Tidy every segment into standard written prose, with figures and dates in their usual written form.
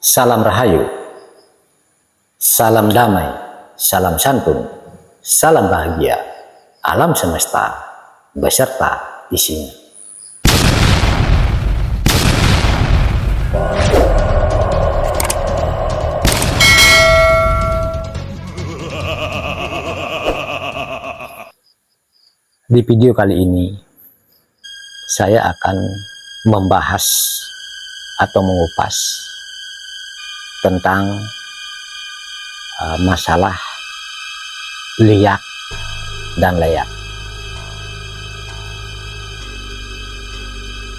Salam Rahayu, salam damai, salam santun, salam bahagia, alam semesta beserta isinya. Di video kali ini, saya akan membahas atau mengupas tentang masalah liak dan leak.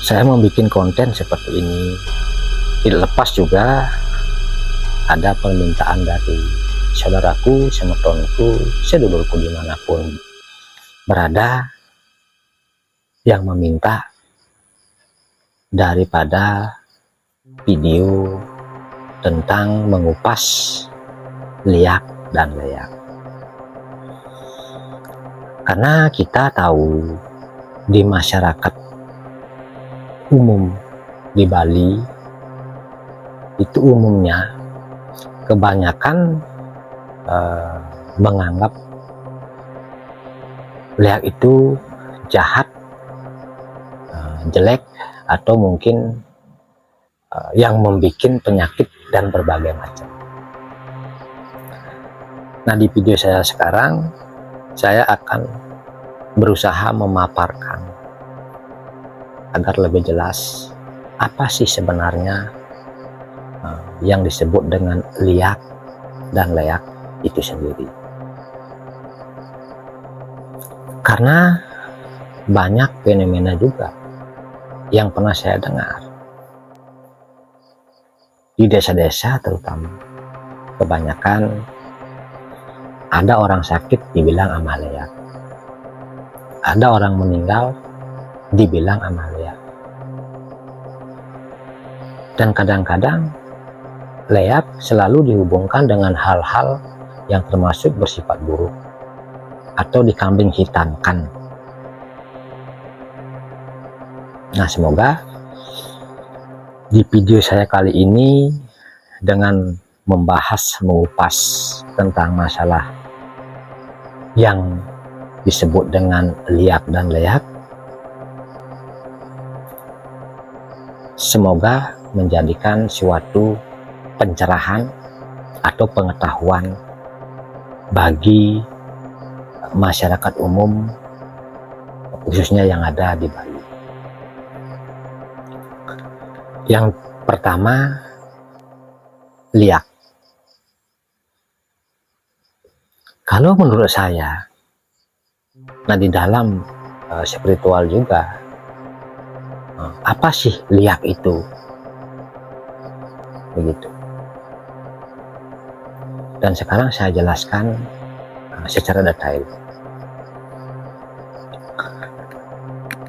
Saya membuat konten seperti ini tidak lepas juga ada permintaan dari saudaraku, semetonku, sedulurku dimanapun berada yang meminta daripada video tentang mengupas liak dan leak. Karena kita tahu di masyarakat umum di Bali itu umumnya kebanyakan menganggap liak itu jahat, jelek, atau mungkin yang membuat penyakit dan berbagai macam. Nah, di video saya sekarang saya akan berusaha memaparkan agar lebih jelas apa sih sebenarnya yang disebut dengan liak dan leak itu sendiri. Karena banyak fenomena juga yang pernah saya dengar di desa-desa, terutama kebanyakan ada orang sakit dibilang amah leak, ada orang meninggal dibilang amah leak, dan kadang-kadang leak selalu dihubungkan dengan hal-hal yang termasuk bersifat buruk atau dikambing hitamkan. Nah, semoga di video saya kali ini dengan membahas, mengupas tentang masalah yang disebut dengan liak dan leak, semoga menjadikan suatu pencerahan atau pengetahuan bagi masyarakat umum, khususnya yang ada di Bali. Yang pertama, liak. Kalau menurut saya, nah di dalam spiritual juga, apa sih liak itu? Begitu. Dan sekarang saya jelaskan secara detail.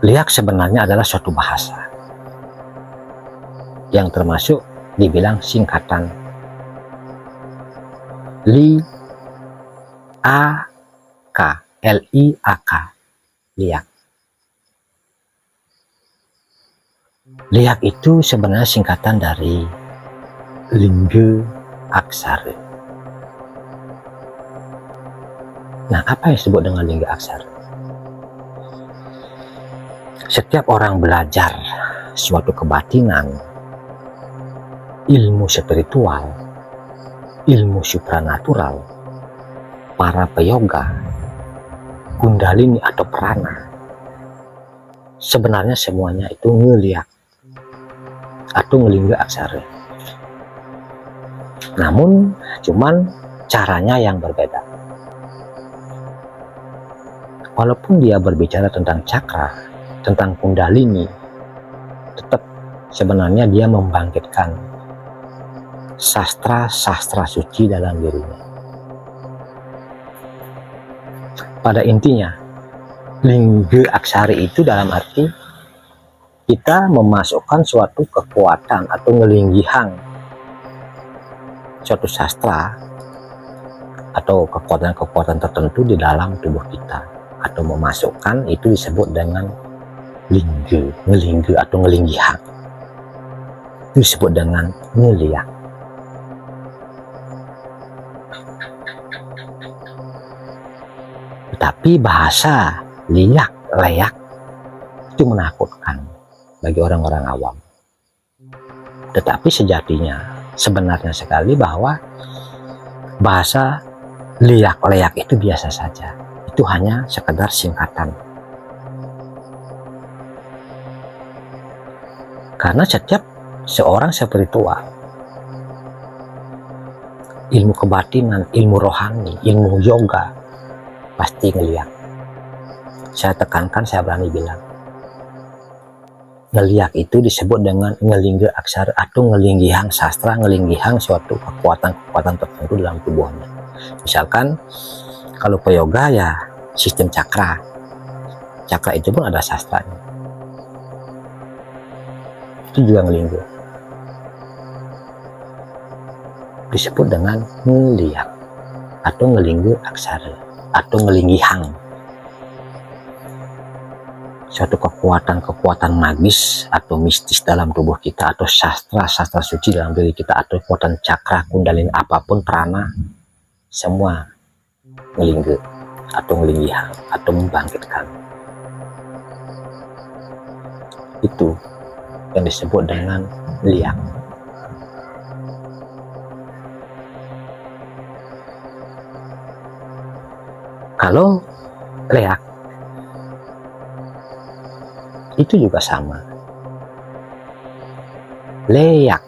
Liak sebenarnya adalah suatu bahasa yang termasuk dibilang singkatan liak, liak. Liak itu sebenarnya singkatan dari lingga aksara. Nah, apa yang disebut dengan lingga aksara? Setiap orang belajar suatu kebatinan, ilmu spiritual, ilmu supranatural, para peyoga, kundalini atau prana, sebenarnya semuanya itu ngeliak atau ngelingga aksara. Namun cuman caranya yang berbeda. Walaupun dia berbicara tentang cakra, tentang kundalini, tetap sebenarnya dia membangkitkan sastra suci dalam dirinya. Pada intinya, lingga aksari itu dalam arti kita memasukkan suatu kekuatan atau ngelinggihan suatu sastra atau kekuatan-kekuatan tertentu di dalam tubuh kita, atau memasukkan itu disebut dengan lingga, ngelingga atau ngelinggihan. Itu disebut dengan ngeliak. Tapi bahasa liak, leak itu menakutkan bagi orang-orang awam. Tetapi sejatinya, sebenarnya sekali bahwa bahasa liak, leak itu biasa saja. Itu hanya sekedar singkatan. Karena setiap seorang spiritual, ilmu kebatinan, ilmu rohani, ilmu yoga, pasti ngeliat. Saya tekankan, saya berani bilang, ngeliat itu disebut dengan ngelingge aksara atau ngelinggihang sastra, ngelinggihang suatu kekuatan-kekuatan tertentu dalam tubuhnya. Misalkan kalau peyoga ya sistem cakra, cakra itu pun ada sastranya, itu juga ngelingge, disebut dengan ngeliat atau ngelingge aksara atau ngelinggihang suatu kekuatan-kekuatan magis atau mistis dalam tubuh kita, atau sastra suci dalam diri kita, atau kekuatan cakra, kundalini, apapun prana, semua ngelingge atau ngelinggihang atau membangkitkan. Itu yang disebut dengan liak. Kalau leak itu juga sama. Leak,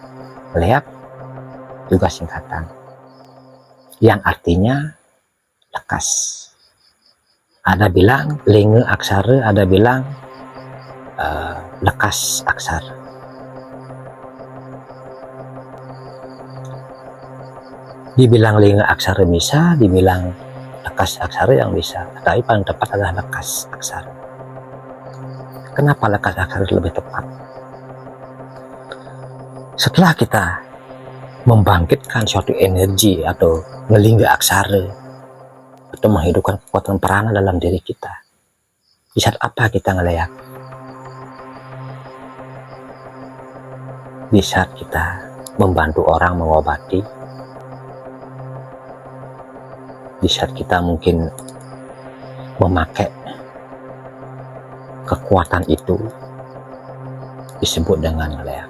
leak juga singkatan yang artinya lekas. Ada bilang linge aksara, ada bilang lekas aksara. Dibilang linge aksara bisa, dibilang lekas aksara yang bisa, tapi paling tepat adalah lekas aksara. Kenapa lekas aksara lebih tepat? Setelah kita membangkitkan suatu energi atau ngelingga aksara atau menghidupkan kekuatan prana dalam diri kita, di saat apa kita ngeleak? Di saat kita membantu orang mengobati, di saat kita mungkin memakai kekuatan itu, disebut dengan ngeleak.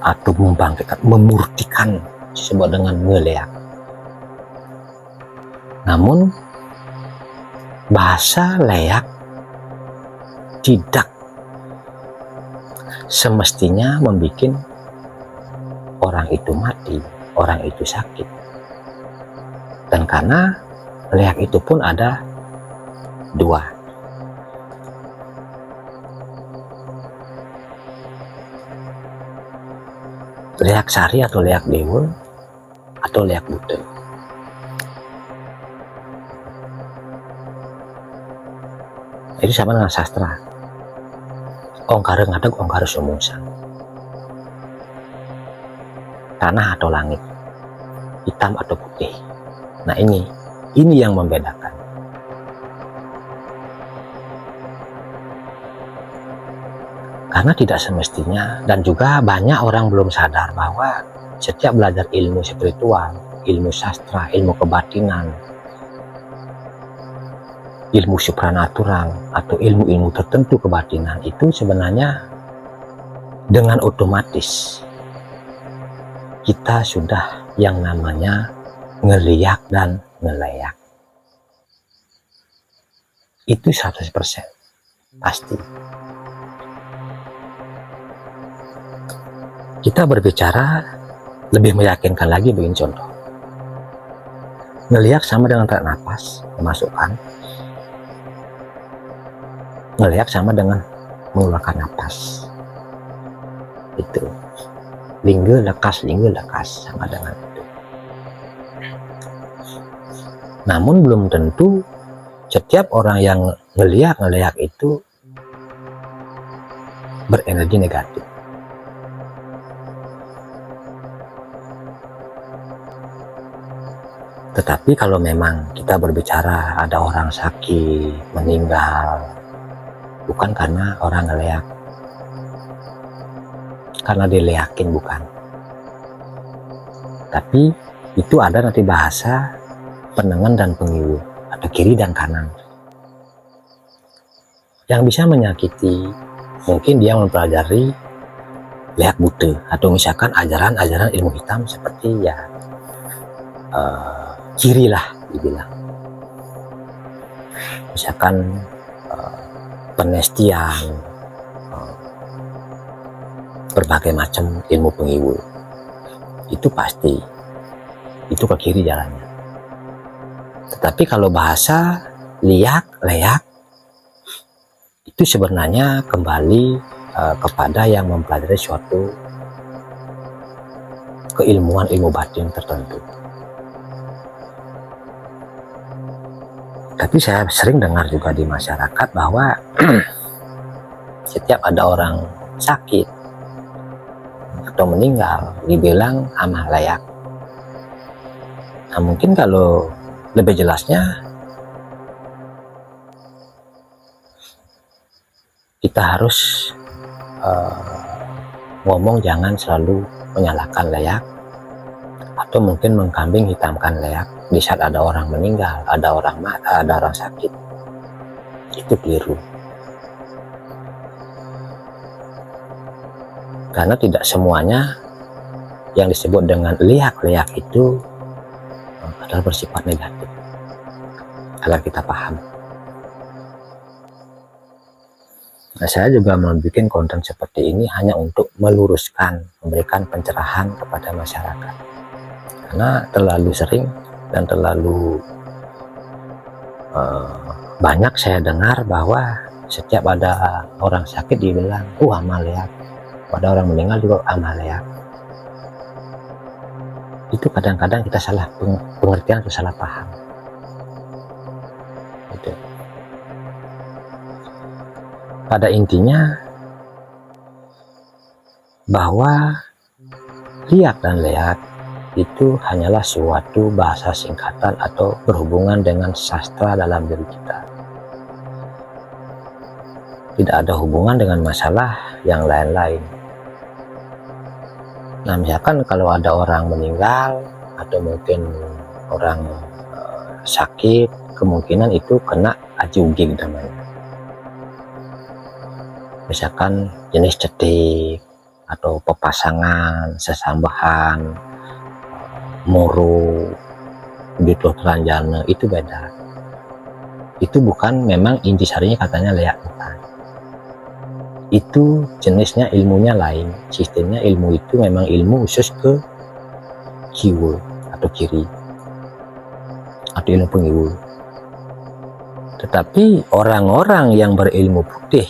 Atau membangkitkan, memurtikan, disebut dengan ngeleak. Namun bahasa leak tidak semestinya membuat orang itu mati, orang itu sakit. Dan karena leak itu pun ada dua. Leak sari atau leak dewa atau leak buta. Itu sama dengan sastra. Ongkara ngadeg, ongkara sumungsang. Tanah atau langit, hitam atau putih. Nah ini yang membedakan. Karena tidak semestinya, dan juga banyak orang belum sadar bahwa setiap belajar ilmu spiritual, ilmu sastra, ilmu kebatinan, ilmu supranatural, atau ilmu-ilmu tertentu kebatinan, itu sebenarnya dengan otomatis kita sudah yang namanya ngeliak dan ngeleak. Itu 100% pasti. Kita berbicara lebih meyakinkan lagi, begini contoh. Ngeliak sama dengan tarik nafas, memasukkan. Ngeliak sama dengan mengeluarkan nafas. Itu. Lingge lekas sama dengan itu. Namun belum tentu setiap orang yang ngeliak itu berenergi negatif. Tetapi kalau memang kita berbicara ada orang sakit, meninggal, bukan karena orang ngeleak, karena dileakin, bukan. Tapi itu ada nanti bahasa penengen dan pengiwu, atau kiri dan kanan. Yang bisa menyakiti, mungkin dia mempelajari lihat buta, atau misalkan ajaran-ajaran ilmu hitam seperti ya kiri lah dibilang. Misalkan penestian, berbagai macam ilmu pengiwu, itu pasti itu ke kiri jalannya. Tetapi kalau bahasa liak, leak, itu sebenarnya kembali kepada yang mempelajari suatu keilmuan ilmu batin tertentu. Tapi saya sering dengar juga di masyarakat bahwa setiap ada orang sakit atau meninggal dibilang amal layak. Nah, mungkin kalau lebih jelasnya kita harus ngomong jangan selalu menyalahkan layak, atau mungkin mengkambing hitamkan layak di saat ada orang meninggal, ada orang sakit. Itu keliru. Karena tidak semuanya yang disebut dengan liak-liak itu adalah bersifat negatif, agar kita paham. Nah, saya juga membuat konten seperti ini hanya untuk meluruskan, memberikan pencerahan kepada masyarakat. Karena terlalu sering dan terlalu banyak saya dengar bahwa setiap ada orang sakit dibilang amal liak, pada orang meninggal juga amal liak. Itu kadang-kadang kita salah pengertian atau salah paham. Gitu. Pada intinya bahwa liak dan leak itu hanyalah suatu bahasa singkatan atau berhubungan dengan sastra dalam diri kita. Tidak ada hubungan dengan masalah yang lain-lain. Nah, misalkan kalau ada orang meninggal atau mungkin orang sakit, kemungkinan itu kena ajugig namanya. Misalkan jenis cetik atau pepasangan, sesambahan, moro, gitu telanjana, itu beda. Itu bukan memang intisarinya katanya leak, bukan. Itu jenisnya ilmunya lain, sistemnya ilmu itu memang ilmu khusus ke kiwu atau kiri atau ilmu pengiwu. Tetapi orang-orang yang berilmu putih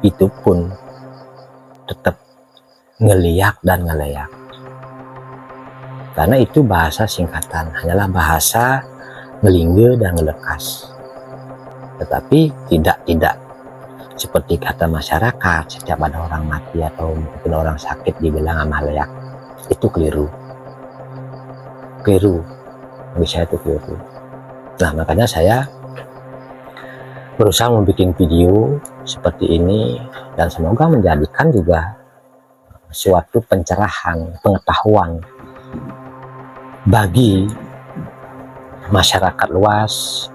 itu pun tetap ngeliak dan ngeleyak, karena itu bahasa singkatan, hanyalah bahasa ngelingge dan ngelekas. Tetapi tidak seperti kata masyarakat setiap ada orang mati atau mungkin orang sakit dibilang amal layak. Itu keliru, bisa itu keliru. Nah, makanya saya berusaha membuat video seperti ini dan semoga menjadikan juga suatu pencerahan, pengetahuan bagi masyarakat luas,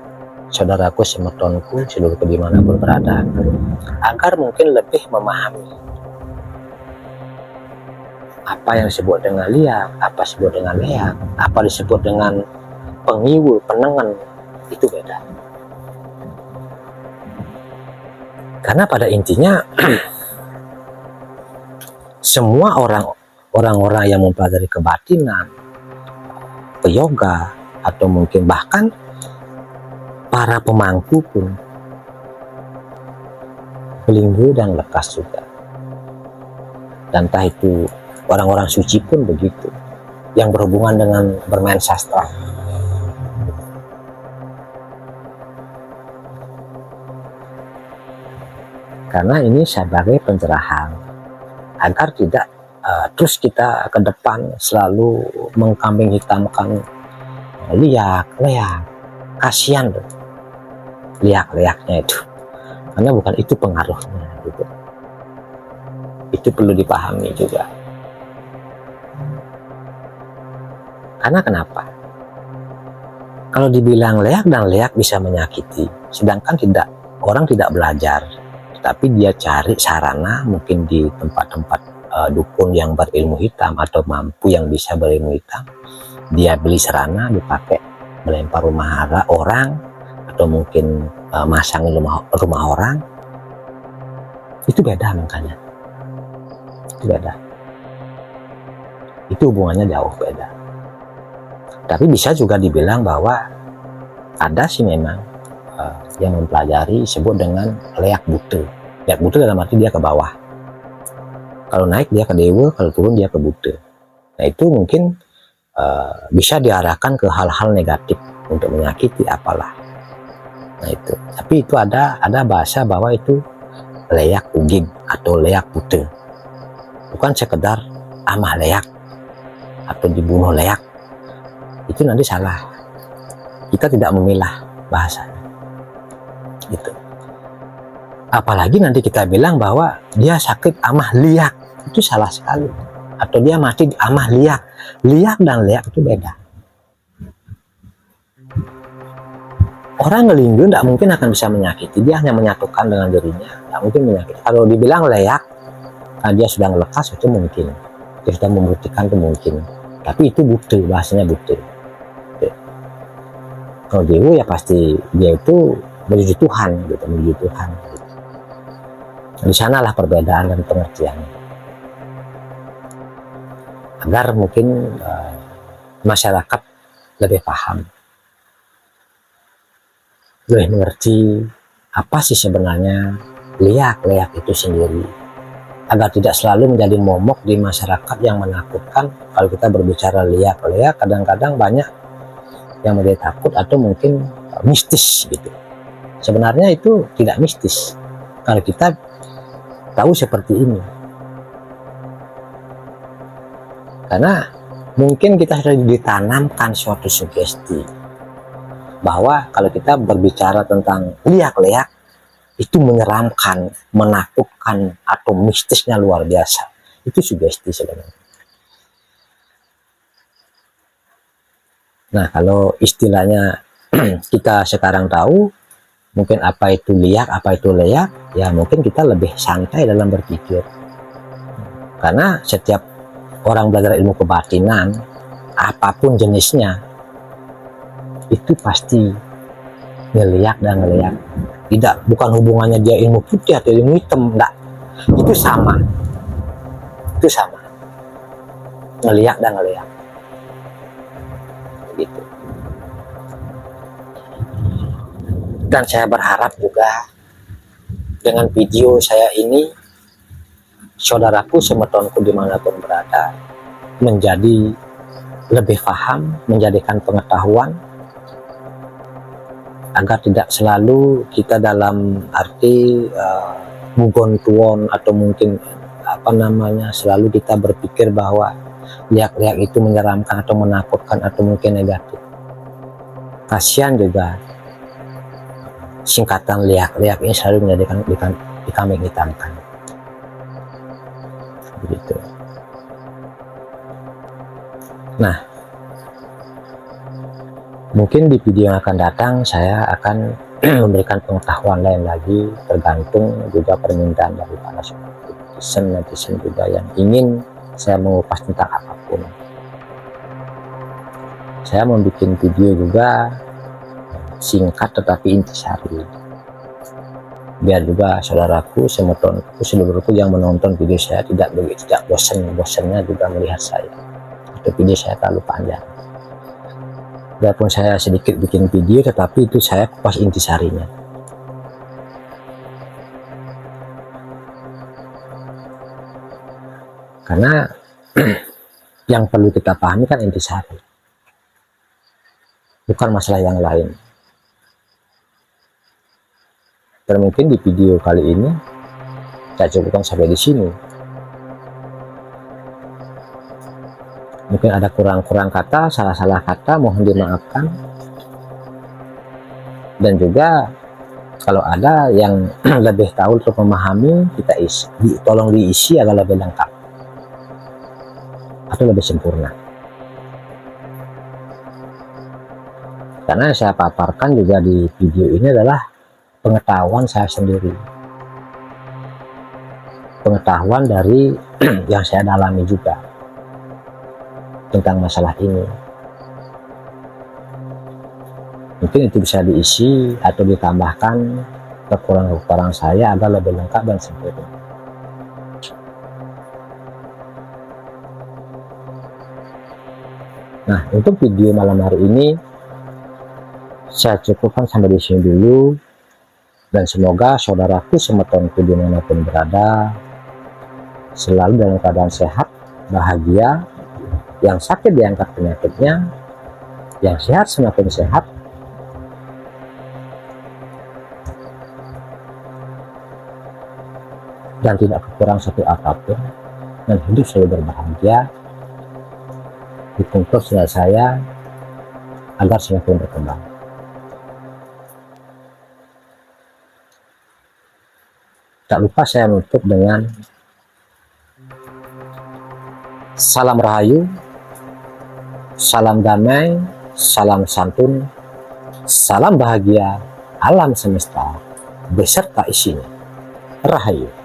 saudaraku, semetonku, seluruh dimanapun berada, agar mungkin lebih memahami apa yang disebut dengan liak, apa disebut dengan leak, apa disebut dengan pengiwu, penengen, itu beda. Karena pada intinya semua orang-orang yang mempelajari kebatinan, yoga, atau mungkin bahkan para pemangku pun melinggu dan lekas juga. Dan entah itu orang-orang suci pun begitu, yang berhubungan dengan bermain sastra. Karena ini sebagai pencerahan agar tidak terus kita ke depan selalu mengkambing hitamkan liak, leak. Kasihan tuh liak-liaknya itu, karena bukan itu pengaruhnya gitu. Itu perlu dipahami juga. Karena kenapa? Kalau dibilang leak dan leak bisa menyakiti, sedangkan orang tidak belajar, tapi dia cari sarana mungkin di tempat-tempat dukun yang berilmu hitam atau mampu yang bisa berilmu hitam. Dia beli sarana dipakai melempar rumah orang atau mungkin masang rumah orang. Itu beda, makanya itu beda, itu hubungannya jauh beda. Tapi bisa juga dibilang bahwa ada sih memang yang mempelajari disebut dengan leak bute. Leak bute dalam arti dia ke bawah, kalau naik dia ke dewa, kalau turun dia ke bute. Nah itu mungkin bisa diarahkan ke hal-hal negatif untuk menyakiti apalah. Nah itu, tapi itu ada bahasa bahwa itu leak ugig atau leak bute, bukan sekedar amah leak atau dibunuh leak. Itu nanti salah, kita tidak memilah bahasanya gitu. Apalagi nanti kita bilang bahwa dia sakit amah liak, itu salah sekali. Atau dia mati amah liak. Liak dan leak itu beda. Orang ngelinggu tidak mungkin akan bisa menyakiti, dia hanya menyatukan dengan dirinya, tidak mungkin menyakiti. Kalau dibilang leak, nah dia sedang lekas, itu mungkin, dia sudah membuktikan itu mungkin. Tapi itu bukti, bahasanya bukti. Kalau dewa ya pasti dia itu menuju Tuhan, gitu, menuju Tuhan. Gitu. Di sanalah perbedaan dan pengertiannya. Agar mungkin masyarakat lebih paham, lebih mengerti apa sih sebenarnya leak itu sendiri, agar tidak selalu menjadi momok di masyarakat yang menakutkan. Kalau kita berbicara leak, kadang-kadang banyak yang menjadi takut atau mungkin mistis gitu. Sebenarnya itu tidak mistis kalau kita tahu seperti ini, karena mungkin kita sudah ditanamkan suatu sugesti bahwa kalau kita berbicara tentang leak itu menyeramkan, menakutkan atau mistisnya luar biasa. Itu sugesti sebenarnya. Nah, kalau istilahnya kita sekarang tahu mungkin apa itu liak, apa itu leak, ya mungkin kita lebih santai dalam berpikir. Karena setiap orang belajar ilmu kebatinan, apapun jenisnya, itu pasti ngeliak dan ngeliak. Tidak, bukan hubungannya dia ilmu putih atau ilmu hitam, enggak. Itu sama. Itu sama. Ngeliak dan ngeliak. Gitu. Dan saya berharap juga dengan video saya ini, saudaraku semetonku dimanapun berada, menjadi lebih paham, menjadikan pengetahuan, agar tidak selalu kita dalam arti bugon tuon atau mungkin selalu kita berpikir bahwa liak-liak itu menyeramkan atau menakutkan atau mungkin negatif. Kasihan juga singkatan liak-liak ini selalu menjadikan dikambing hitamkan. Begitu. Nah, mungkin di video yang akan datang saya akan memberikan pengetahuan lain lagi, tergantung juga permintaan dari para netizen juga yang ingin saya mengupas tentang apapun. Saya mau bikin video juga singkat tetapi intisari, biar juga saudaraku, semetonku, seluruhku yang menonton video saya tidak bosannya juga melihat saya atau video saya terlalu panjang. Biarpun saya sedikit bikin video, tetapi itu saya kupas intisarinya. Karena yang perlu kita pahami kan intisari, bukan masalah yang lain. Dan mungkin di video kali ini saya cukupkan sampai di sini. Mungkin ada kurang-kurang kata, salah-salah kata, mohon dimaafkan. Dan juga kalau ada yang lebih tahu untuk memahami, kita tolong diisi agar lebih lengkap atau lebih sempurna. Karena yang saya paparkan juga di video ini adalah pengetahuan saya sendiri, pengetahuan dari yang saya dalami juga tentang masalah ini. Mungkin itu bisa diisi atau ditambahkan kekurangan-kekurangan saya agar lebih lengkap dan sempurna. Nah, untuk video malam hari ini saya cukupkan sampai di sini dulu, dan semoga saudaraku semetonku dimanapun berada selalu dalam keadaan sehat, bahagia, yang sakit diangkat penyakitnya, yang sehat semakin sehat, dan tidak kekurangan satu apapun, dan hidup selalu berbahagia di tengkuk saya agar semakin berkembang. Tak lupa saya menutup dengan salam rahayu, salam damai, salam santun, salam bahagia alam semesta beserta isinya. Rahayu.